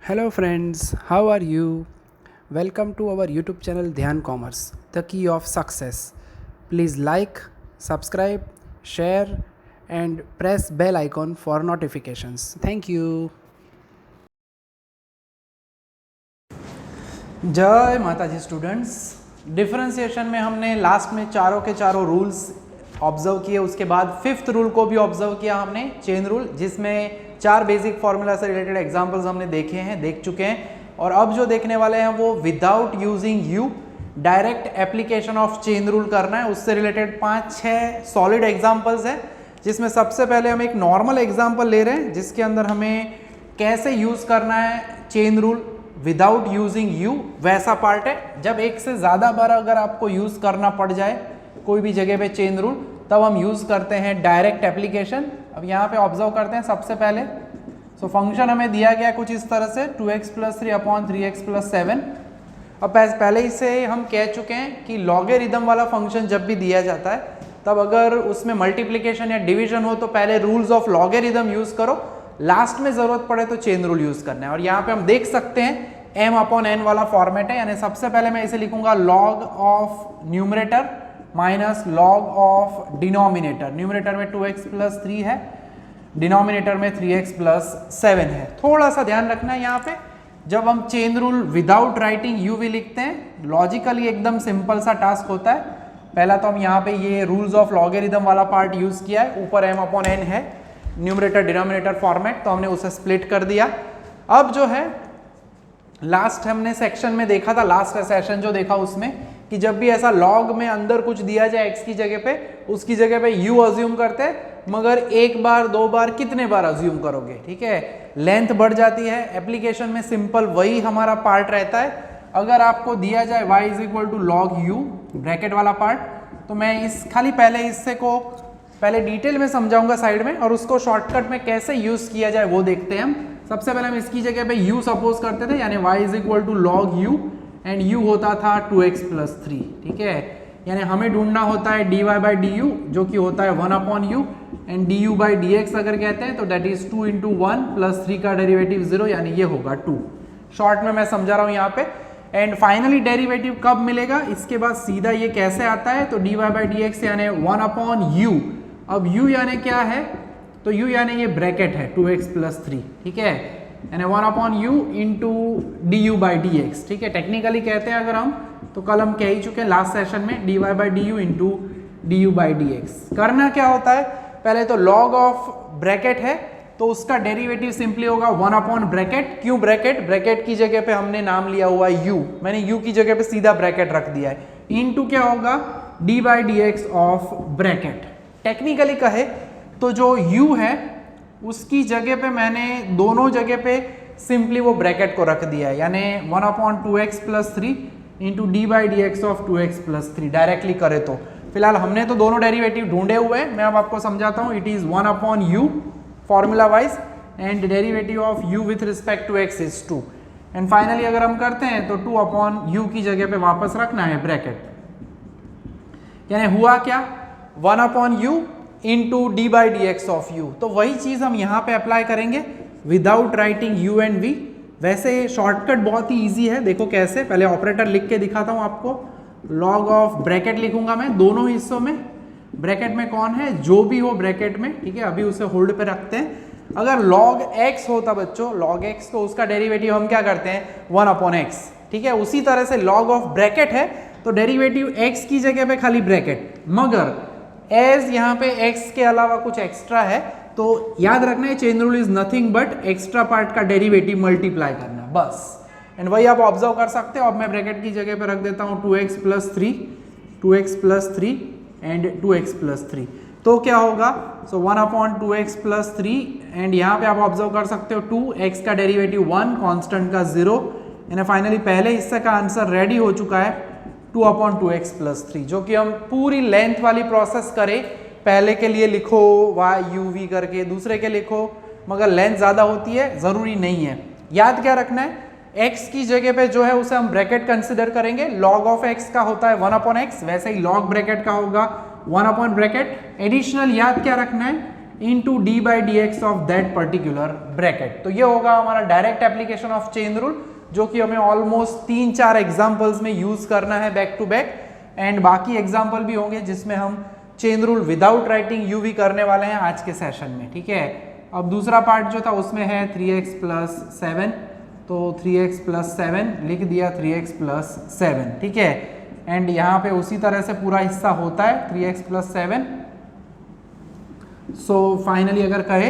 Hello friends, how are you? Welcome to our YouTube channel Dhyan Commerce, the key of success. Please like, subscribe, share and press bell icon for notifications. Thank you. जय माता जी students. Differentiation में हमने last में चारों के चारों rules observe किए, उसके बाद फिफ्थ रूल को भी ऑब्जर्व किया हमने, चेन रूल, जिसमें चार बेसिक फॉर्मूला से रिलेटेड एग्जांपल्स हमने देख चुके हैं। और अब जो देखने वाले हैं वो without using you direct application of chain rule करना है। उससे रिलेटेड 5-6 सॉलिड एग्जाम्पल्स हैं, जिसमें सबसे पहले हम एक नॉर्मल एग्जाम्पल ले रहे हैं जिसके अंदर हमें कैसे यूज करना है chain rule without using you, वैसा पार्ट है। जब एक से ज़्यादा बार अगर आपको यूज करना पड़ जाए कोई भी जगह पे चेन रूल, तब हम यूज करते हैं डायरेक्ट एप्लीकेशन। अब यहाँ पे ऑब्जर्व करते हैं सबसे पहले। फंक्शन हमें दिया गया कुछ इस तरह से 2x + 3/3x + 7। अब पहले ही से हम कह चुके हैं कि लॉगरिदम वाला फंक्शन जब भी दिया जाता है तब अगर उसमें मल्टीप्लिकेशन या डिवीजन हो तो पहले रूल्स ऑफ लॉगरिदम यूज करो, लास्ट में जरूरत पड़े तो चेन रूल यूज करना है। और यहाँ पे हम देख सकते हैं m/n वाला फॉर्मेट है, यानी सबसे पहले मैं इसे लिखूंगा log of numerator minus log of denominator. Numerator में 2x + 3 है, डिनोमिनेटर में 3x + 7 है। थोड़ा सा ध्यान रखना है यहाँ पे, जब हम chain rule without writing you भी लिखते हैं, लॉजिकली एकदम सिंपल सा टास्क होता है। पहला तो हम यहाँ पे ये रूल्स ऑफ लॉगरिदम वाला पार्ट यूज किया है, ऊपर m/n है, न्यूमरेटर डिनोमिनेटर फॉर्मेट, तो हमने उसे स्प्लिट कर दिया। अब जो है लास्ट हमने सेक्शन में देखा था, लास्ट सेशन जो देखा उसमें कि जब भी ऐसा लॉग में अंदर कुछ दिया जाए x की जगह पे, उसकी जगह पे u अज्यूम करते हैं, मगर एक बार दो बार कितने बार अज्यूम करोगे, ठीक है, लेंथ बढ़ जाती है। एप्लीकेशन में सिंपल वही हमारा पार्ट रहता है। अगर आपको दिया जाए y = log u ब्रैकेट वाला पार्ट, तो मैं इस खाली पहले हिस्से को पहले डिटेल में समझाऊंगा साइड में, और उसको शॉर्टकट में कैसे यूज किया जाए वो देखते हैं हम। सबसे पहले हम इसकी जगह पे u सपोज करते थे, यानी y = log u and u होता था 2x + 3, ठीक है। यानी हमें ढूंढना होता है dy/du जो कि होता है 1/u, एंड du/dx अगर कहते हैं तो दैट इज 2 × 1 + 3 का डेरिवेटिव 0, यानी ये होगा 2। शॉर्ट में मैं समझा रहा हूँ यहाँ पे। एंड फाइनली डेरिवेटिव कब मिलेगा, इसके बाद सीधा ये कैसे आता है, तो dy/dx यानी 1/u। अब u यानी क्या है, तो u यानी ये ब्रैकेट है 2x + 3, ठीक है, यानी 1/u × du/dx, ठीक है। टेक्निकली कहते हैं अगर हम, तो कल हम कह ही चुके हैं लास्ट सेशन में, dy/du × du/dx। करना क्या होता है, पहले तो log ऑफ ब्रैकेट है तो उसका डेरिवेटिव सिंपली होगा 1/ब्रैकेट। क्यों ब्रैकेट, ब्रैकेट की जगह पे हमने नाम लिया हुआ u, मैंने u की जगह पे सीधा ब्रैकेट रख दिया है, इनटू क्या होगा d/dx ऑफ ब्रैकेट। टेक्निकली कहे तो जो u है उसकी जगह पे मैंने दोनों जगह पे सिंपली वो ब्रैकेट को रख दिया है, यानी 1/2x + 3 into d/dx of 2x + 3 directly करे तो। फिलहाल हमने तो दोनों डेरिवेटिव ढूंढे हुए हैं, मैं अब आपको समझाता हूँ। It is 1/u formula wise, and derivative of u with respect to x is 2, and finally अगर हम करते हैं तो 2/u की जगह पे वापस रखना है ब्रैकेट, यानी हुआ क्या 1/u into d/dx of u। तो वही चीज हम यहाँ पे अप्लाई करेंगे without writing u and v। वैसे शॉर्टकट बहुत ही इजी है, देखो कैसे। पहले ऑपरेटर लिख के दिखाता हूँ आपको। लॉग ऑफ ब्रैकेट लिखूंगा मैं दोनों हिस्सों में, ब्रैकेट में कौन है, जो भी हो ब्रैकेट में, ठीक है, अभी उसे होल्ड पे रखते हैं। अगर log x होता बच्चों, log x, तो उसका डेरिवेटिव हम क्या करते हैं 1/x, ठीक है। उसी तरह से log ऑफ ब्रैकेट है तो डेरिवेटिव x की जगह पे खाली ब्रैकेट, मगर एज यहाँ पे x के अलावा कुछ एक्स्ट्रा है, तो याद रखना है chain rule is nothing but extra part का डेरिवेटिव मल्टीप्लाई करना, बस। एंड वही आप ऑब्जर्व कर सकते हो। अब मैं ब्रैकेट की जगह पे रख देता हूँ 2x + 3 एंड 2x + 3, तो क्या होगा, सो 1/2x + 3, एंड यहाँ पे आप ऑब्जर्व कर सकते हो 2x का डेरिवेटिव 1, कांस्टेंट का 0, यानी फाइनली पहले हिस्से का आंसर रेडी हो चुका है 2/2x + 3, जो कि हम पूरी लेंथ वाली प्रोसेस करें, पहले के लिए लिखो y/u/v करके, दूसरे के लिखो, मगर लेंथ ज्यादा होती है, जरूरी नहीं है। याद क्या रखना है, x की जगह पे जो है उसे हम ब्रैकेट कंसिडर करेंगे। log ऑफ x का होता है 1/x, वैसे ही log ब्रैकेट का होगा 1/ब्रैकेट। एडिशनल याद क्या रखना है, into D by d x of that particular bracket. तो ये होगा हमारा direct application of chain rule, जो कि हमें ऑलमोस्ट 3-4 एग्जाम्पल्स में यूज करना है बैक टू बैक, एंड बाकी एग्जाम्पल भी होंगे जिसमें हम chain rule without writing you भी करने वाले हैं आज के सेशन में, ठीक है। अब दूसरा पार्ट जो था उसमें है 3x + 7, तो 3x + 7 लिख दिया 3x + 7, ठीक है। एंड यहाँ पे उसी तरह से पूरा हिस्सा होता है 3x + 7। सो फाइनली अगर कहे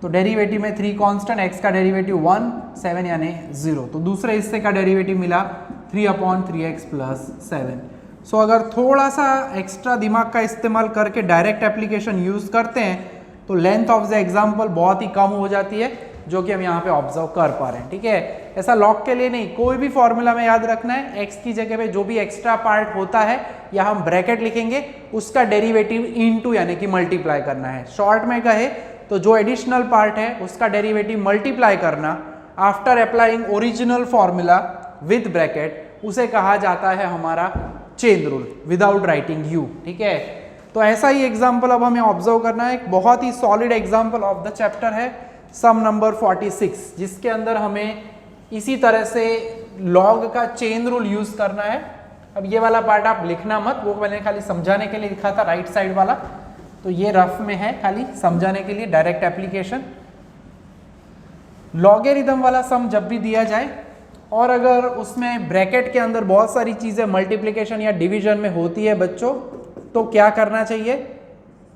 तो डेरिवेटिव में 3 कांस्टेंट, x का डेरिवेटिव 1, 7 यानी 0, तो दूसरे हिस्से का डेरिवेटिव मिला 3/3x + 7। सो अगर थोड़ा सा एक्स्ट्रा दिमाग का इस्तेमाल करके डायरेक्ट एप्लीकेशन यूज करते हैं तो लेंथ ऑफ द एग्जाम्पल बहुत ही कम हो जाती है, जो कि हम यहाँ पे ऑब्जर्व कर पा रहे हैं, ठीक है। ऐसा लॉग के लिए नहीं, कोई भी फॉर्मूला में याद रखना है x की जगह पे जो भी एक्स्ट्रा पार्ट होता है या हम ब्रैकेट लिखेंगे उसका डेरिवेटिव इनटू यानी कि मल्टीप्लाई करना है। शॉर्ट में कहे तो जो एडिशनल पार्ट है उसका डेरिवेटिव मल्टीप्लाई करना after applying original formula with bracket, उसे कहा जाता है हमारा chain rule without writing you, ठीक है। तो ऐसा ही एग्जाम्पल अब हमें ऑब्जर्व करना है। एक बहुत ही solid example of the chapter है सम नंबर 46, जिसके अंदर हमें इसी तरह से लॉग का चेन रूल यूज करना है। अब ये वाला पार्ट आप लिखना मत, वो मैंने खाली समझाने के लिए लिखा था राइट साइड वाला, तो ये रफ में है खाली समझाने के लिए डायरेक्ट एप्लीकेशन। लॉगरिथम वाला सम जब भी दिया जाए और अगर उसमें ब्रैकेट के अंदर बहुत सारी चीजें मल्टीप्लिकेशन या डिवीजन में होती है बच्चों, तो क्या करना चाहिए?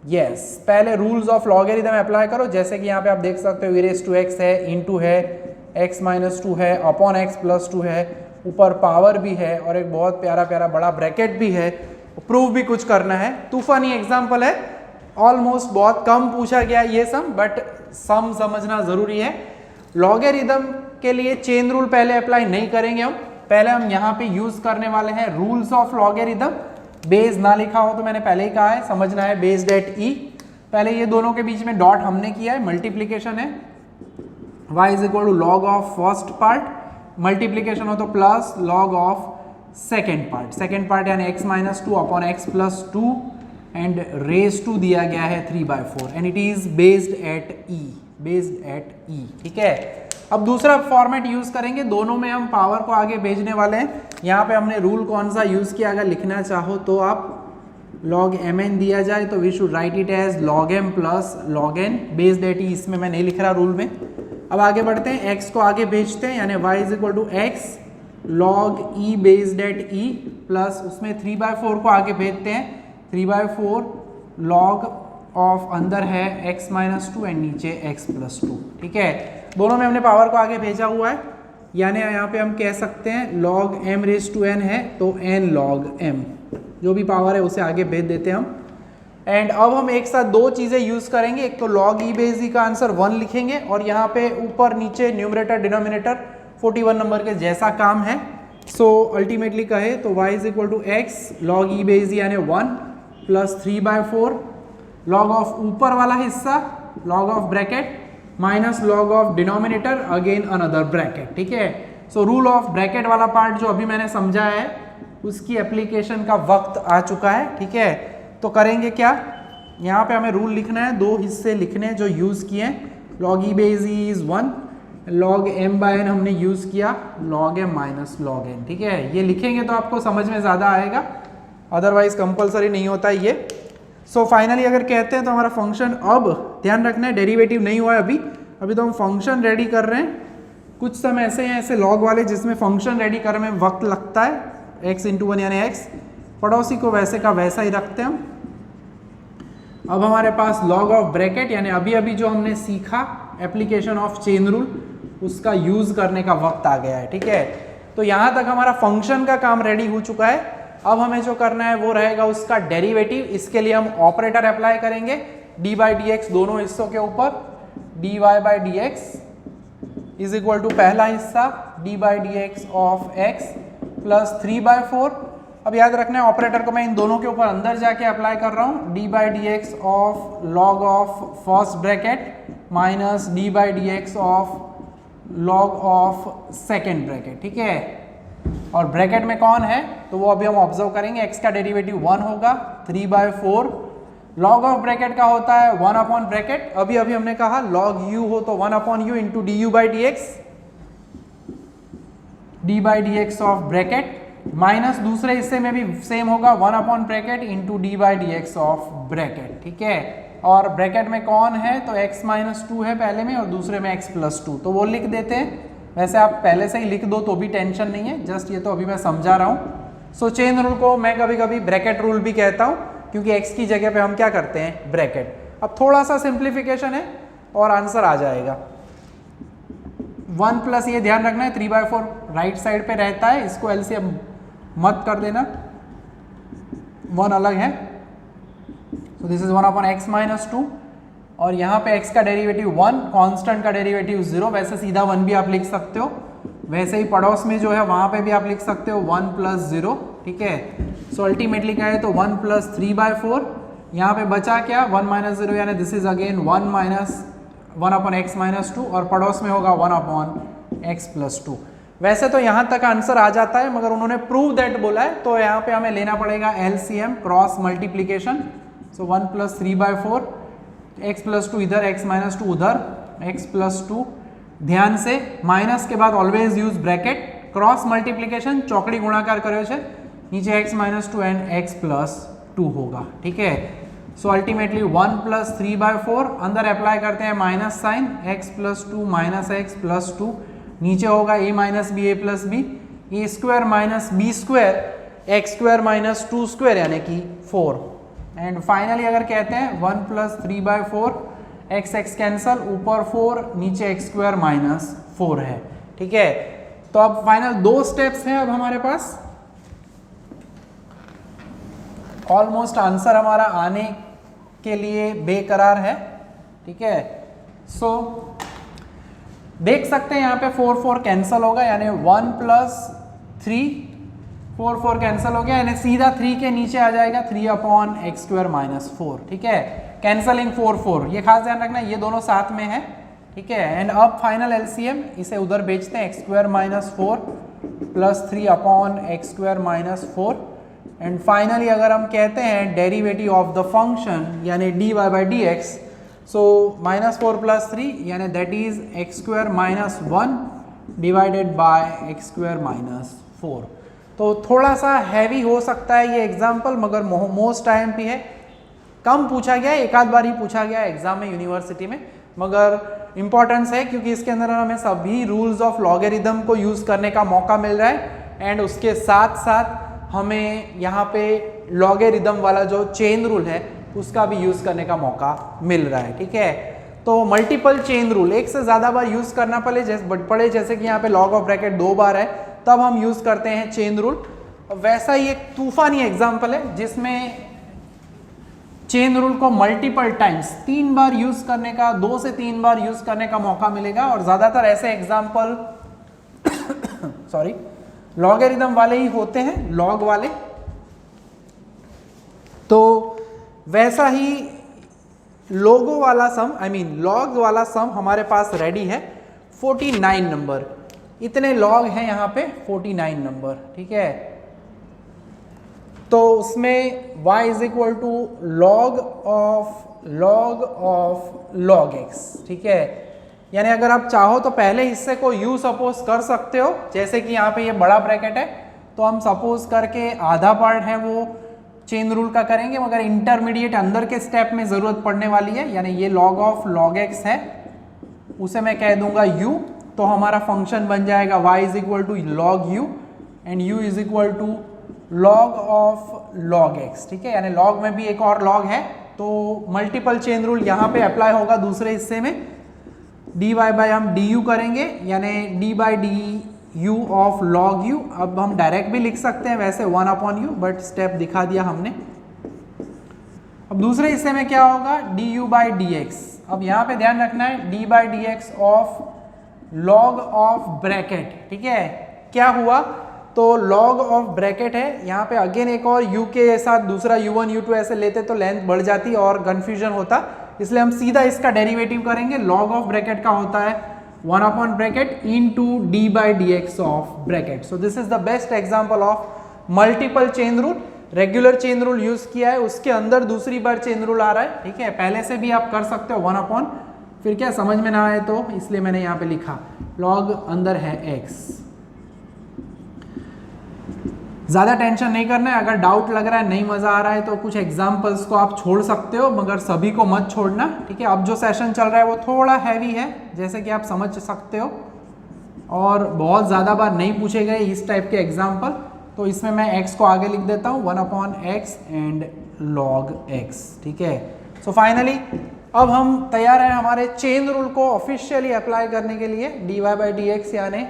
यस, पहले रूल्स ऑफ लॉगरिथम अप्लाई करो। जैसे कि यहाँ पे आप देख सकते हो e⁻x है, इनटू है, x-2 है, अपॉन x + 2 है, ऊपर पावर भी है और एक बहुत प्यारा प्यारा बड़ा ब्रैकेट भी है। प्रूफ भी कुछ करना है। तूफानी एग्जाम्पल है, ऑलमोस्ट बहुत कम पूछा गया ये सम, बट सम समझना जरूरी है। लॉगरिथम के लिए चेन रूल पहले अप्लाई नहीं करेंगे हम, पहले हम यहाँ पे यूज करने वाले हैं रूल्स ऑफ लॉगरिथम। बेस ना लिखा हो तो मैंने पहले ही कहा है, समझना है बेस्ड एट ई। पहले ये दोनों के बीच में डॉट हमने किया है, मल्टीप्लीकेशन है, y = log of first part, multiplication हो तो plus log of second part. Second part यानी x-2 upon x + 2 and raise to दिया गया है 3/4 and it is based at e, based at e, ठीक है। अब दूसरा फॉर्मेट यूज करेंगे, दोनों में हम पावर को आगे भेजने वाले हैं। यहाँ पे हमने रूल कौन सा यूज किया, अगर लिखना चाहो तो आप log mn दिया जाए तो we should write it as log m + log n based at e. इसमें मैं नहीं लिख रहा रूल में। अब आगे बढ़ते हैं, x को आगे भेजते हैं यानी y = x log e based eight e plus उसमें 3/4 को आगे भेजते हैं, 3/4 log ऑफ अंदर है x-2 एंड नीचे x + 2, ठीक है। दोनों में हमने पावर को आगे भेजा हुआ है, यानी यहाँ पे हम कह सकते हैं log m⁻n है तो n log m, जो भी पावर है उसे आगे भेज देते हैं हम। एंड अब हम एक साथ दो चीज़ें यूज करेंगे, एक तो log e बेस e का आंसर 1 लिखेंगे और यहाँ पे ऊपर नीचे न्यूमरेटर डिनोमिनेटर 41 नंबर के जैसा काम है। सो अल्टीमेटली कहे तो y = x log e base e यानी 1 प्लस 3/4 log ऑफ ऊपर वाला हिस्सा log of bracket minus log of denominator again another bracket, ठीक है। सो रूल ऑफ ब्रैकेट वाला पार्ट जो अभी मैंने समझाया है उसकी एप्लीकेशन का वक्त आ चुका है, ठीक है। तो करेंगे क्या, यहाँ पे हमें रूल लिखना है, दो हिस्से लिखने जो यूज किए हैं। log e base e is 1, log m/n हमने यूज किया log m minus log n, ठीक है। ये लिखेंगे तो आपको समझ में ज्यादा आएगा, अदरवाइज कंपलसरी नहीं होता ये। सो फाइनली अगर कहते हैं तो हमारा फंक्शन, अब ध्यान रखना है डेरिवेटिव नहीं हुआ है अभी तो हम फंक्शन रेडी कर रहे हैं। कुछ सम ऐसे हैं ऐसे लॉग वाले जिसमें फंक्शन रेडी करने में वक्त लगता है, x × 1 यानी x, पड़ोसी को वैसे का वैसा ही रखते हैं हम। अब हमारे पास लॉग ऑफ ब्रैकेट यानी अभी अभी जो हमने सीखा एप्लीकेशन ऑफ चेन रूल, उसका यूज करने का वक्त आ गया है, ठीक है। तो यहाँ तक हमारा फंक्शन का काम रेडी हो चुका है। अब हमें जो करना है वो रहेगा उसका डेरिवेटिव। इसके लिए हम ऑपरेटर अप्लाई करेंगे d/dx दोनों हिस्सों के ऊपर, dy/dx इज इक्वल टू पहला हिस्सा d/dx ऑफ x प्लस 3/4। अब याद रखना है ऑपरेटर को मैं इन दोनों के ऊपर अंदर जाके अप्लाई कर रहा हूँ, d/dx of log of first bracket minus d/dx of log of second bracket, ठीक है। और ब्रैकेट में कौन है तो वो अभी हम ऑब्जर्व करेंगे। x का डेरिवेटिव 1 होगा, 3/4 लॉग ऑफ ब्रैकेट का होता है 1 अपॉन ब्रैकेट, अभी अभी हमने कहा लॉग u हो तो 1 upon you into D you by d x, D by d x of bracket, minus दूसरे हिस्से में भी सेम होगा 1 upon bracket into D by d x of bracket, ठीक है। और ब्रैकेट में कौन है तो x माइनस 2 है पहले में और दूसरे में x प्लस 2, तो वो लिख देते हैं। वैसे आप पहले से ही लिख दो तो भी टेंशन नहीं है, जस्ट ये तो अभी मैं समझा रहा हूँ। सो चेन रूल को मैं कभी कभी ब्रैकेट रूल भी कहता हूँ, क्योंकि x की जगह पे हम क्या करते हैं ब्रैकेट। अब थोड़ा सा सिंप्लीफिकेशन है और आंसर आ जाएगा। 1 प्लस ये ध्यान रखना है 3/4 राइट साइड पे रहता है, इसको एलसीएम मत कर देना, 1 अलग है। तो this is 1 upon x minus 2 और यहाँ पे x का डेरिवेटिव 1, कांस्टेंट का डेरिवेटिव 0, वैसे सीधा 1 भी आप लिख सकते हो, वैसे ही पड़ोस में जो है वहाँ पे भी आप लिख सकते हो 1 प्लस 0, ठीक है। सो अल्टीमेटली क्या है तो 1 प्लस 3/4, यहाँ पे बचा क्या 1 माइनस 0, यानी this is again 1 minus 1 upon x minus 2 और पड़ोस में होगा 1 अपॉन x प्लस 2। वैसे तो यहाँ तक आंसर आ जाता है, मगर उन्होंने प्रूव दैट बोला है तो यहाँ पे हमें लेना पड़ेगा LCM क्रॉस मल्टीप्लीकेशन। सो 1 प्लस 3/4, x प्लस 2 इधर, x माइनस 2 उधर, x प्लस 2, ध्यान से माइनस के बाद always use bracket, cross multiplication चौकड़ी गुणाकार करे छे, नीचे x minus 2 and x plus 2 होगा, ठीक है। सो अल्टीमेटली 1 प्लस 3/4, अंदर अप्लाई करते हैं minus sign, x plus 2 minus x plus 2, नीचे होगा a minus b a plus b, a square minus b square, x square minus 2 square यानी कि 4। एंड फाइनली अगर कहते हैं 1 प्लस 3/4, एक्स एक्स कैंसल, ऊपर 4 नीचे एक्स स्क्वायर माइनस 4 है, ठीक है। तो अब फाइनल 2 स्टेप्स हैं अब हमारे पास, ऑलमोस्ट आंसर हमारा आने के लिए बेकरार है, ठीक है। सो देख सकते हैं यहाँ पे 4 कैंसल होगा, यानी 1 प्लस 3, 4 कैंसल हो गया, यानी सीधा 3 के नीचे आ जाएगा 3 अपॉन एक्स स्क्वायर माइनस 4, ठीक है। कैंसलिंग 4, ये खास ध्यान रखना ये दोनों साथ में है, ठीक है। एंड अब फाइनल एलसीएम इसे उधर बेचते हैं, x square minus 4 plus 3 upon x square minus 4। And finally अगर हम कहते हैं डेरिवेटिव ऑफ द फंक्शन यानी d y by d x, so minus 4 plus 3 यानी that is x square minus 1 divided by x square minus 4। तो थोड़ा सा heavy हो सकता है ये एग्जाम्पल, मगर मोस्ट टाइम भी है, कम पूछा गया है, एक आध बार ही पूछा गया है एग्जाम में यूनिवर्सिटी में, मगर इंपॉर्टेंस है क्योंकि इसके अंदर हमें सभी रूल्स ऑफ लॉगरिदम को यूज करने का मौका मिल रहा है। एंड उसके साथ साथ हमें यहाँ पे लॉगरिदम वाला जो चेन रूल है उसका भी यूज करने का मौका मिल रहा है, ठीक है। तो मल्टीपल चेन रूल, एक से ज्यादा बार यूज करना पड़े, जैसे कि यहाँ पे लॉग ऑफ ब्रैकेट 2 बार है, तब हम यूज करते हैं चेन रूल। वैसा ही एक तूफानी एग्जाम्पल है जिसमें चेन रूल को मल्टीपल टाइम्स 3 बार यूज करने का, 2 से 3 बार यूज करने का मौका मिलेगा। और ज्यादातर ऐसे एग्जाम्पल सॉरी लॉगरिदम वाले ही होते हैं, लॉग वाले। तो वैसा ही लोगो वाला सम, लॉग वाला सम हमारे पास रेडी है, 49 नंबर, इतने लॉग हैं यहाँ पे 49 नंबर, ठीक है। तो उसमें y is equal to log of log x, ठीक है। यानी अगर आप चाहो तो पहले हिस्से को u सपोज कर सकते हो, जैसे कि यहाँ पे ये बड़ा ब्रैकेट है तो हम सपोज करके आधा पार्ट है वो चेन रूल का करेंगे, मगर इंटरमीडिएट अंदर के स्टेप में जरूरत पड़ने वाली है, यानी ये लॉग ऑफ लॉग x है, उसे मैं कह दूंगा u, तो हमारा फंक्शन बन जाएगा y is equal to log u and u is equal to log of log x, ठीक है। यानी लॉग में भी एक और लॉग है, तो मल्टीपल चेन रूल यहाँ पे अप्लाई होगा दूसरे हिस्से में, dy बाय हम du करेंगे, यानी d by d you of log u। अब हम डायरेक्ट भी लिख सकते हैं वैसे 1 अपॉन u, बट स्टेप दिखा दिया हमने। अब दूसरे हिस्से में क्या होगा du बाई डी एक्स। अब यहाँ पे ध्यान रखना है d by d x of log of bracket, ठीक है। क्या हुआ तो लॉग ऑफ ब्रैकेट है, यहाँ पे अगेन एक और u के साथ दूसरा u1 u2 ऐसे लेते तो लेंथ बढ़ जाती और कंफ्यूजन होता, इसलिए हम सीधा इसका डेरिवेटिव करेंगे। लॉग ऑफ ब्रैकेट का होता है 1 upon bracket into d by d x of bracket. So this is the best example of multiple chain rule. Regular chain rule use किया है उसके अंदर दूसरी बार चेन रूल आ रहा है, ठीक है। पहले से भी आप कर सकते हो 1 फिर क्या समझ में ना आए तो इसलिए मैंने यहाँ पे लिखा लॉग अंदर है x। ज़्यादा टेंशन नहीं करना है, अगर डाउट लग रहा है नहीं मज़ा आ रहा है तो कुछ एग्जाम्पल्स को आप छोड़ सकते हो, मगर सभी को मत छोड़ना, ठीक है। अब जो सेशन चल रहा है वो थोड़ा हैवी है जैसे कि आप समझ सकते हो, और बहुत ज़्यादा बार नहीं पूछे गए इस टाइप के एग्जाम्पल, तो इसमें मैं x को आगे लिख देता हूँ 1/x एंड log x, ठीक है। सो फाइनली अब हम तैयार हैं हमारे चेन रूल को ऑफिशियली अप्लाई करने के लिए, dy/dx यानी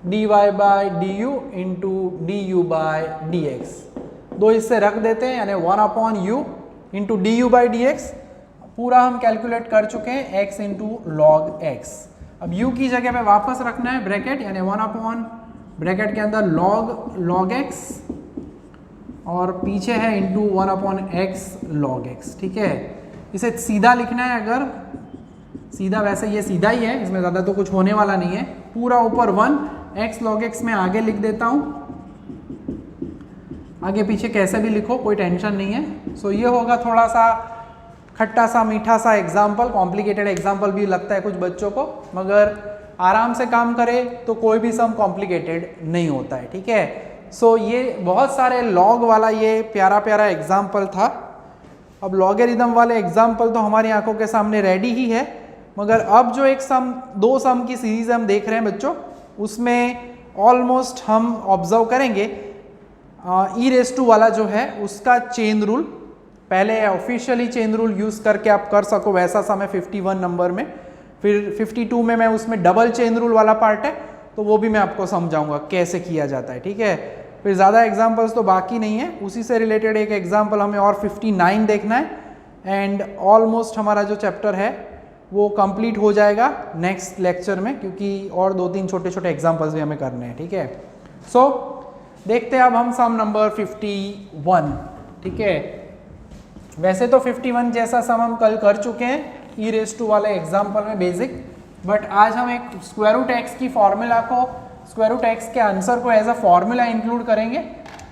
dy/du इंटू du/dx, दो इससे रख देते हैं, यानी 1/u इंटू du/dx पूरा हम कैलकुलेट कर चुके हैं x इंटू log x। अब u की जगह पे वापस रखना है ब्रैकेट, यानी 1/ ब्रैकेट के अंदर log x और पीछे है इंटू 1/x log x, ठीक है। इसे सीधा लिखना है, अगर सीधा, वैसे ये सीधा ही है, इसमें ज़्यादा तो कुछ होने वाला नहीं है, पूरा ऊपर 1 x log x में आगे लिख देता हूँ, आगे पीछे कैसे भी लिखो कोई टेंशन नहीं है। सो ये होगा थोड़ा सा खट्टा सा मीठा सा एग्जाम्पल, कॉम्प्लिकेटेड एग्जाम्पल भी लगता है कुछ बच्चों को, मगर आराम से काम करे तो कोई भी सम कॉम्प्लिकेटेड नहीं होता है, ठीक है। सो ये बहुत सारे लॉग वाला ये प्यारा प्यारा एग्जाम्पल था। अब लॉगरिदम वाले एग्जाम्पल तो हमारी आंखों के सामने रेडी ही है, मगर अब जो एक सम, दो सम की सीरीज हम देख रहे हैं बच्चों, उसमें ऑलमोस्ट हम ऑब्जर्व करेंगे e⁻² वाला जो है उसका चेन रूल, पहले ऑफिशियली चेन रूल यूज करके आप कर सको वैसा सा मैं 51 नंबर में, फिर 52 में मैं उसमें डबल चेन रूल वाला पार्ट है तो वो भी मैं आपको समझाऊंगा कैसे किया जाता है, ठीक है। फिर ज़्यादा एग्जाम्पल्स तो बाकी नहीं है, उसी से रिलेटेड एक एग्जाम्पल हमें और 59 देखना है, एंड ऑलमोस्ट हमारा जो चैप्टर है वो कंप्लीट हो जाएगा नेक्स्ट लेक्चर में, क्योंकि और 2-3 छोटे छोटे एग्जाम्पल्स भी हमें करने हैं, ठीक है। सो देखते हैं अब हम सम नंबर 51, ठीक है। वैसे तो 51 जैसा सम हम कल कर चुके हैं e⁻² वाले एग्जाम्पल में बेसिक, बट आज हम एक स्क्वायर रूट एक्स की फॉर्मूला को, स्क्वायर रूट एक्स के आंसर को एज अ फॉर्मूला इंक्लूड करेंगे।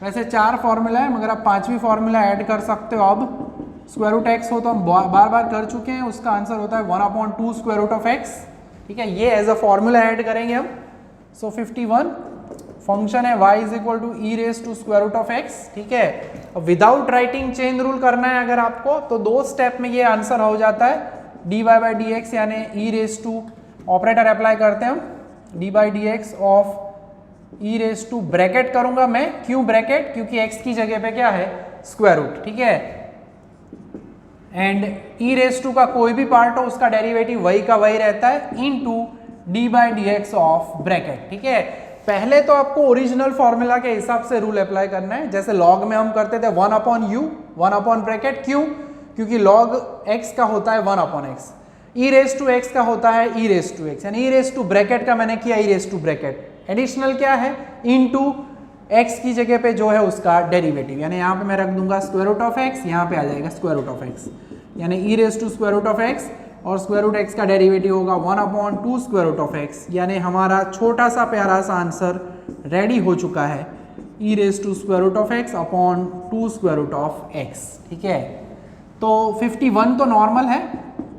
वैसे 4 फॉर्मूला है, मगर आप 5वीं फॉर्मूला ऐड कर सकते हो। अब स्क्वायर रूट एक्स हो तो हम बार बार कर चुके हैं, उसका आंसर होता है 1/2 स्क्वायर रूट ऑफ एक्स, ठीक है। ये एज अ फॉर्मूला ऐड करेंगे हम। सो 51 फंक्शन है y is equal to e⁻² square root of x, ठीक है। विदाउट राइटिंग चेन रूल करना है अगर आपको, तो 2 स्टेप में ये आंसर हो जाता है dy/dx, यानी e⁻² ऑपरेटर अप्लाई करते हैं हम, d/dx ऑफ e⁻² ब्रैकेट करूंगा मैं, क्यों ब्रैकेट, क्योंकि x की जगह पे क्या है स्क्वायर रूट, ठीक है। एंड e⁻² का कोई भी पार्ट हो उसका डेरिवेटिव वही का वही रहता है, इनटू d/dx ऑफ ब्रैकेट, ठीक है। पहले तो आपको ओरिजिनल फॉर्मूला के हिसाब से रूल अप्लाई करना है, जैसे log में हम करते थे 1/u 1/ ब्रैकेट, क्यों, क्योंकि log x का होता है 1/x, e⁻x का होता है e⁻x, यानी e⁻ ब्रैकेट का मैंने किया e⁻ ब्रैकेट, एडिशनल क्या है इनटू x की जगह पे जो है उसका डेरिवेटिव, यानी यहाँ पे मैं रख दूंगा स्क्वायर रूट ऑफ x, यहाँ पे आ जाएगा स्क्वायर रूट ऑफ x, यानी e⁻² square root of x, और स्क्वायर रूट x का डेरिवेटिव होगा 1/2 स्क्वायर रूट ऑफ x, यानी हमारा छोटा सा प्यारा सा आंसर रेडी हो चुका है e⁻² square root of x upon 2 square root of x, ठीक है। तो 51 तो नॉर्मल है,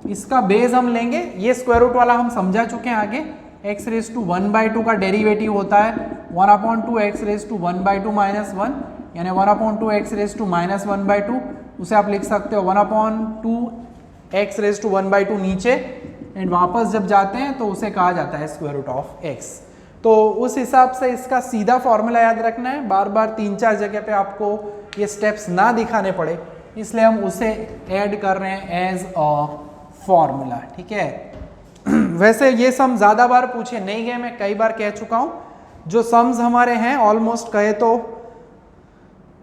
इसका बेस हम लेंगे, ये स्क्वायर रूट वाला हम समझा चुके हैं आगे, x⁻² का डेरिवेटिव होता है 1/2 x⁻² माइनस 1, यानी 1/2 x⁻−1/2, उसे आप लिख सकते हो 1/2 x⁻² नीचे, एंड वापस जब जाते हैं तो उसे कहा जाता है स्क्वायर रूट ऑफ x। तो उस हिसाब से इसका सीधा फॉर्मूला याद रखना है, बार बार 3-4 जगह पे आपको ये स्टेप्स ना दिखाने पड़े, इसलिए हम उसे ऐड कर रहे हैं एज अ फॉर्मूला, ठीक है। वैसे ये सम ज़्यादा बार पूछे नहीं गए, मैं कई बार कह चुका हूँ, जो सम्स हमारे हैं ऑलमोस्ट कहे तो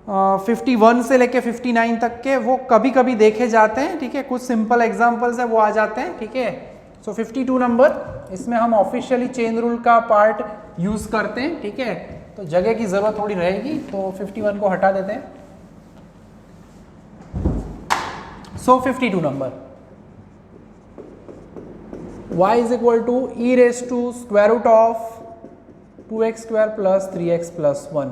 51 से लेके 59 तक के, वो कभी कभी देखे जाते हैं, ठीक है। कुछ सिंपल एग्जांपल्स है वो आ जाते हैं, ठीक है। सो 52 नंबर, इसमें हम ऑफिशियली चेन रूल का पार्ट यूज करते हैं, ठीक है। तो जगह की जरूरत थोड़ी रहेगी, तो 51 को हटा देते हैं। So 52 number, y is equal to e⁻² square root of 2x² plus 3x plus 1।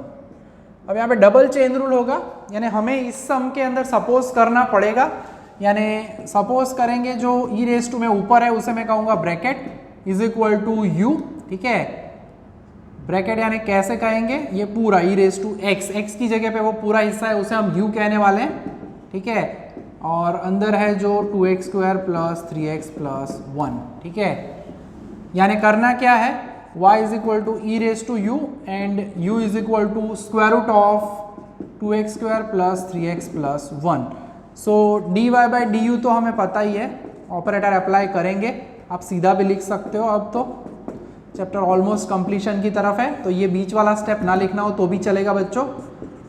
अब यहाँ पे डबल चेन रूल होगा, यानी हमें इस सम के अंदर सपोज करना पड़ेगा, यानी सपोज करेंगे जो ई रेस टू में ऊपर है उसे मैं कहूँगा bracket is equal to u, ठीक है। ब्रैकेट यानी कैसे कहेंगे, ये पूरा e raise to x, x की जगह पे वो पूरा हिस्सा है उसे हम यू कहने वाले हैं, ठीक है। और अंदर है जो 2x² प्लस 3x प्लस 1, ठीक है। यानी करना क्या है, y is equal to e raise to u and u is equal to square root of 2x² plus 3x plus 1। So dy by d u तो हमें पता ही है, ऑपरेटर अप्लाई करेंगे, आप सीधा भी लिख सकते हो। अब तो चैप्टर ऑलमोस्ट कंप्लीशन की तरफ है, तो ये बीच वाला स्टेप ना लिखना हो तो भी चलेगा बच्चों।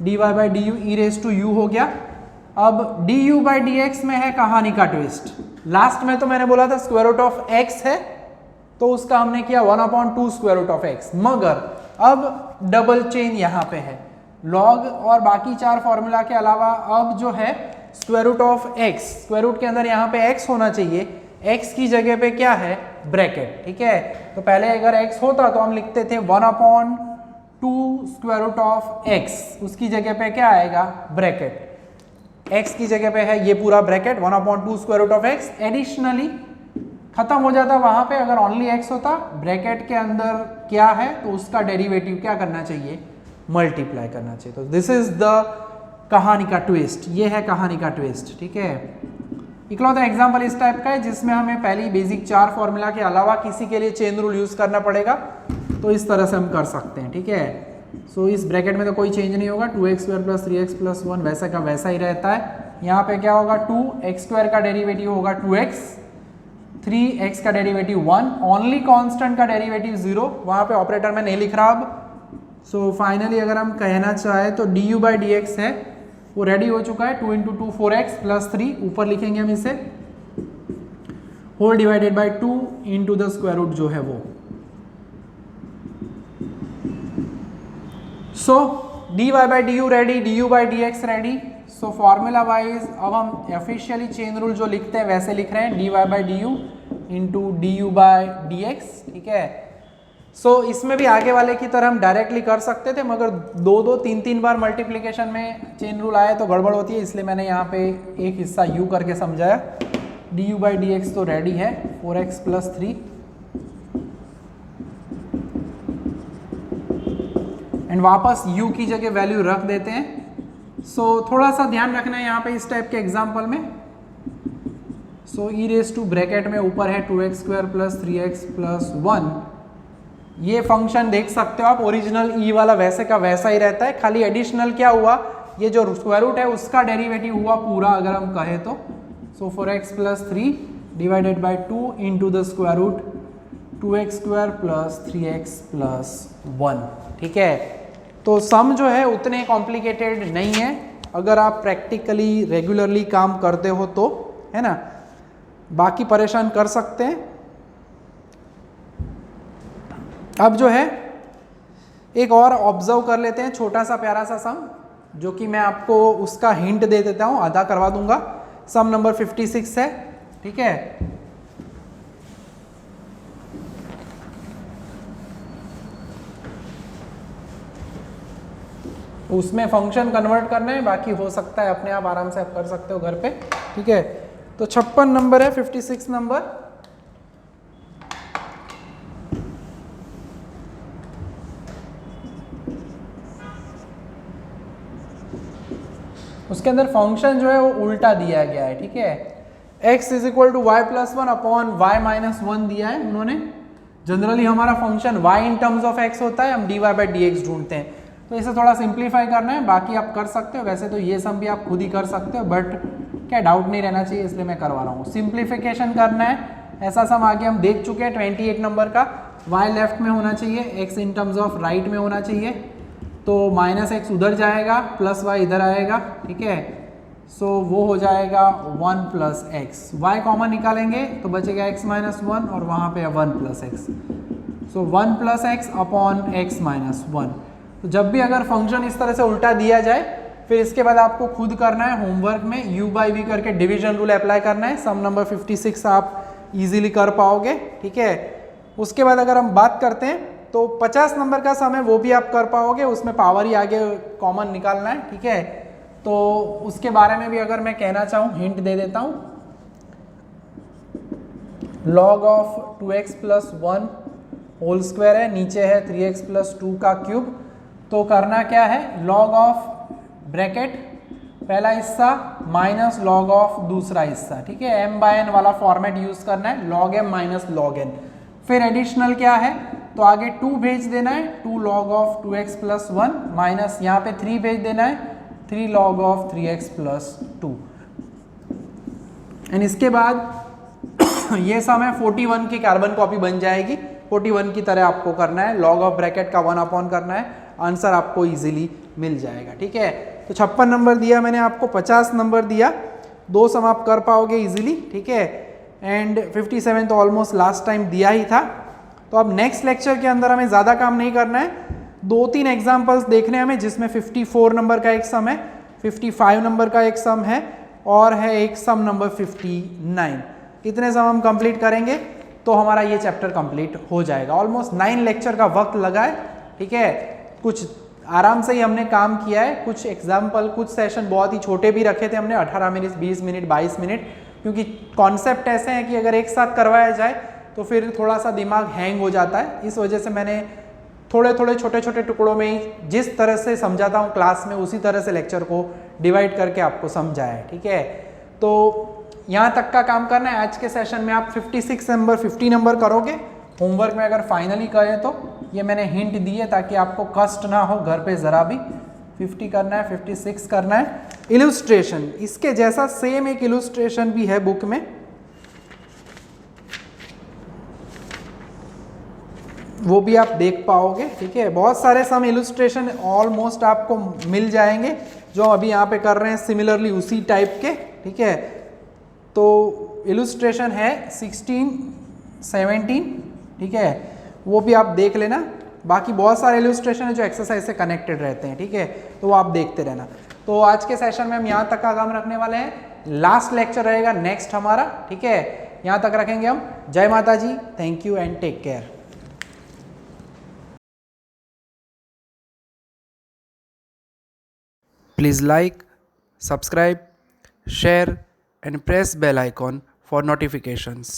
dy by d u e raise to u हो गया। अब du बाई डी एक्स में है कहानी का ट्विस्ट। लास्ट में तो मैंने बोला था स्क्वायर रूट ऑफ x है, तो उसका हमने किया 1/2 स्क्वायर रूट ऑफ x, मगर अब डबल चेन यहाँ पे है। लॉग और बाकी 4 फॉर्मूला के अलावा अब जो है square root of x, square root के अंदर यहाँ पे x होना चाहिए, x की जगह पे क्या है, ब्रैकेट, ठीक है। तो पहले अगर x होता तो हम लिखते थे 1/2 स्क्वायर रूट ऑफ x, उसकी जगह पे क्या आएगा, ब्रैकेट। x की जगह पे है ये पूरा bracket 1/2 square root of x, additionally खत्म हो जाता वहां पे। अगर ओनली x होता, ब्रैकेट के अंदर क्या है तो उसका डेरिवेटिव क्या करना चाहिए, मल्टीप्लाई करना चाहिए। तो दिस इज द कहानी का ट्विस्ट, ये है कहानी का ट्विस्ट, ठीक है। इकलौता एग्जाम्पल इस टाइप का है जिसमें हमें पहली बेसिक 4 फॉर्मूला के अलावा किसी के लिए चेन रूल यूज करना पड़ेगा, तो इस तरह से हम कर सकते हैं, ठीक है। सो इस ब्रैकेट में तो कोई चेंज नहीं होगा, 2x² प्लस 3x प्लस 1 वैसा का वैसा ही रहता है। यहाँ पे क्या होगा, 2x² का डेरिवेटिव होगा 2x, 3x का डेरिवेटिव 1, ओनली कांस्टेंट का डेरिवेटिव 0, वहाँ पे ऑपरेटर में नहीं लिख रहा अब। सो फाइनली अगर हम कहना चाहें तो du बाई डी एक्स है वो रेडी हो चुका है, 2 × 2 4x प्लस 3, ऊपर लिखेंगे हम इसे, whole divided by 2 into the square root जो है वो। So dy by d u ready, du by d x ready. So formula wise अब हम ऑफिशियली चेन रूल जो लिखते हैं वैसे लिख रहे हैं, dy by d you into du by d x, ठीक है। सो इसमें भी आगे वाले की तरह हम डायरेक्टली कर सकते थे, मगर 2-2 3-3 बार मल्टीप्लिकेशन में चेन रूल आए तो गड़बड़ होती है, इसलिए मैंने यहाँ पे एक हिस्सा u करके समझाया। du बाई डी एक्स तो रेडी है, 4x प्लस 3 एंड वापस u की जगह वैल्यू रख देते हैं। सो थोड़ा सा ध्यान रखना है यहाँ पे इस टाइप के एग्जाम्पल में। सो ई रेस टू ब्रैकेट में ऊपर है 2x² प्लस 3x प्लस 1, ये फंक्शन देख सकते हो आप, ओरिजिनल ई वाला वैसे का वैसा ही रहता है, खाली एडिशनल क्या हुआ, ये जो स्क्वायर रूट है उसका डेरिवेटिव हुआ पूरा अगर हम कहें तो। So 4x plus 3 divided by 2 into the square root 2x² plus 3x plus 1, ठीक है। तो सम जो है उतने कॉम्प्लिकेटेड नहीं है अगर आप प्रैक्टिकली रेगुलरली काम करते हो तो, है ना, बाकी परेशान कर सकते हैं। अब जो है एक और ऑब्जर्व कर लेते हैं, छोटा सा प्यारा सा सम, जो कि मैं आपको उसका हिंट दे देता हूं, आधा करवा दूंगा। सम नंबर 56 है, ठीक है। उसमें फंक्शन कन्वर्ट करना है, बाकी हो सकता है अपने आप आराम से आप कर सकते हो घर पे, ठीक है। तो 56 नंबर है, 56 नंबर। उसके अंदर फंक्शन जो है वो उल्टा दिया गया है, ठीक है। x is equal to y plus 1 upon y minus 1 दिया है उन्होंने। जनरली हमारा function y in terms of x होता है, हम dy बाई डी एक्स ढूंढते हैं, तो इसे थोड़ा सिंप्लीफाई करना है, बाकी आप कर सकते हो। वैसे तो ये सम भी आप खुद ही कर सकते हो, बट क्या डाउट नहीं रहना चाहिए इसलिए मैं करवा रहा हूँ। सिंप्लीफिकेशन करना है, ऐसा सम आगे हम देख चुके हैं 28 नंबर का। y लेफ्ट में होना चाहिए, x in terms of right में होना चाहिए, तो -x उधर जाएगा, प्लस y इधर आएगा, ठीक है। सो वो हो जाएगा 1 प्लस x, y कॉमन निकालेंगे तो बचेगा x माइनस 1 और वहाँ पे 1 प्लस x। सो 1 plus x upon x minus 1। तो जब भी अगर फंक्शन इस तरह से उल्टा दिया जाए, फिर इसके बाद आपको खुद करना है होमवर्क में u बाई v करके डिवीजन रूल अप्लाई करना है। सम नंबर 56 आप इजीली कर पाओगे, ठीक है। उसके बाद अगर हम बात करते हैं तो 50 नंबर का सम है वो भी आप कर पाओगे, उसमें पावर ही आगे कॉमन निकालना है, ठीक है। तो उसके बारे में भी अगर मैं कहना चाहूँ, हिंट दे देता हूँ, log of 2x plus 1 whole square है, नीचे है 3x प्लस 2 का क्यूब। तो करना क्या है, log ऑफ ब्रैकेट पहला हिस्सा माइनस log ऑफ दूसरा हिस्सा, ठीक है। m/n वाला फॉर्मेट यूज करना है, log m minus log n। फिर एडिशनल क्या है, तो आगे 2 भेज देना है, 2 log of 2x plus 1 minus यहाँ पे 3 भेज देना है, 3 log of 3x plus 2। And इसके बाद ये सम है 41 की कार्बन कॉपी बन जाएगी, 41 की तरह आपको करना है, log ऑफ ब्रैकेट का 1 अपॉन करना है, आंसर आपको इजीली मिल जाएगा, ठीक है। तो 56 नंबर दिया मैंने आपको, 50 नंबर दिया, 2 सम आप कर पाओगे इजीली, ठीक है। एंड 57 तो ऑलमोस्ट लास्ट टाइम दिया ही था। तो अब नेक्स्ट लेक्चर के अंदर हमें ज़्यादा काम नहीं करना है, 2-3 एग्जाम्पल्स देखने हमें, जिसमें 54 नंबर का एक सम है, 55 नंबर का एक सम है, और है एक सम नंबर 59। इतने सम हम कंप्लीट करेंगे तो हमारा ये चैप्टर कंप्लीट हो जाएगा। ऑलमोस्ट 9 लेक्चर का वक्त लगा है, ठीक है। कुछ आराम से ही हमने काम किया है, कुछ एग्जाम्पल, कुछ सेशन बहुत ही छोटे भी रखे थे हमने, 18 मिनट, 20 मिनट, 22 मिनट, क्योंकि कॉन्सेप्ट ऐसे हैं कि अगर एक साथ करवाया जाए तो फिर थोड़ा सा दिमाग हैंग हो जाता है। इस वजह से मैंने थोड़े थोड़े छोटे छोटे टुकड़ों में ही जिस तरह से समझाता हूँ क्लास में, उसी तरह से लेक्चर को डिवाइड करके आपको समझाया है, ठीक है। तो यहाँ तक का काम करना है। आज के सेशन में आप 56 नंबर, 50 नंबर करोगे। होमवर्क में अगर फाइनली कहे तो ये मैंने हिंट दी है ताकि आपको कष्ट ना हो घर पे ज़रा भी। 50 करना है, 56 करना है। इलुस्ट्रेशन, इसके जैसा सेम एक इलुस्ट्रेशन भी है बुक में, वो भी आप देख पाओगे, ठीक है। बहुत सारे सम इलुस्ट्रेशन ऑलमोस्ट आपको मिल जाएंगे जो अभी यहाँ पे कर रहे हैं, सिमिलरली उसी टाइप के, ठीक है। तो इलुस्ट्रेशन है 16, 17, ठीक है, वो भी आप देख लेना। बाकी बहुत सारे इलुस्ट्रेशन है जो एक्सरसाइज से कनेक्टेड रहते हैं, ठीक है, तो वो आप देखते रहना। तो आज के सेशन में हम यहाँ तक का काम रखने वाले हैं। लास्ट लेक्चर रहेगा नेक्स्ट हमारा, ठीक है, यहाँ तक रखेंगे हम। जय माता जी, thank you and take care. Please like, subscribe, share and press bell icon for notifications.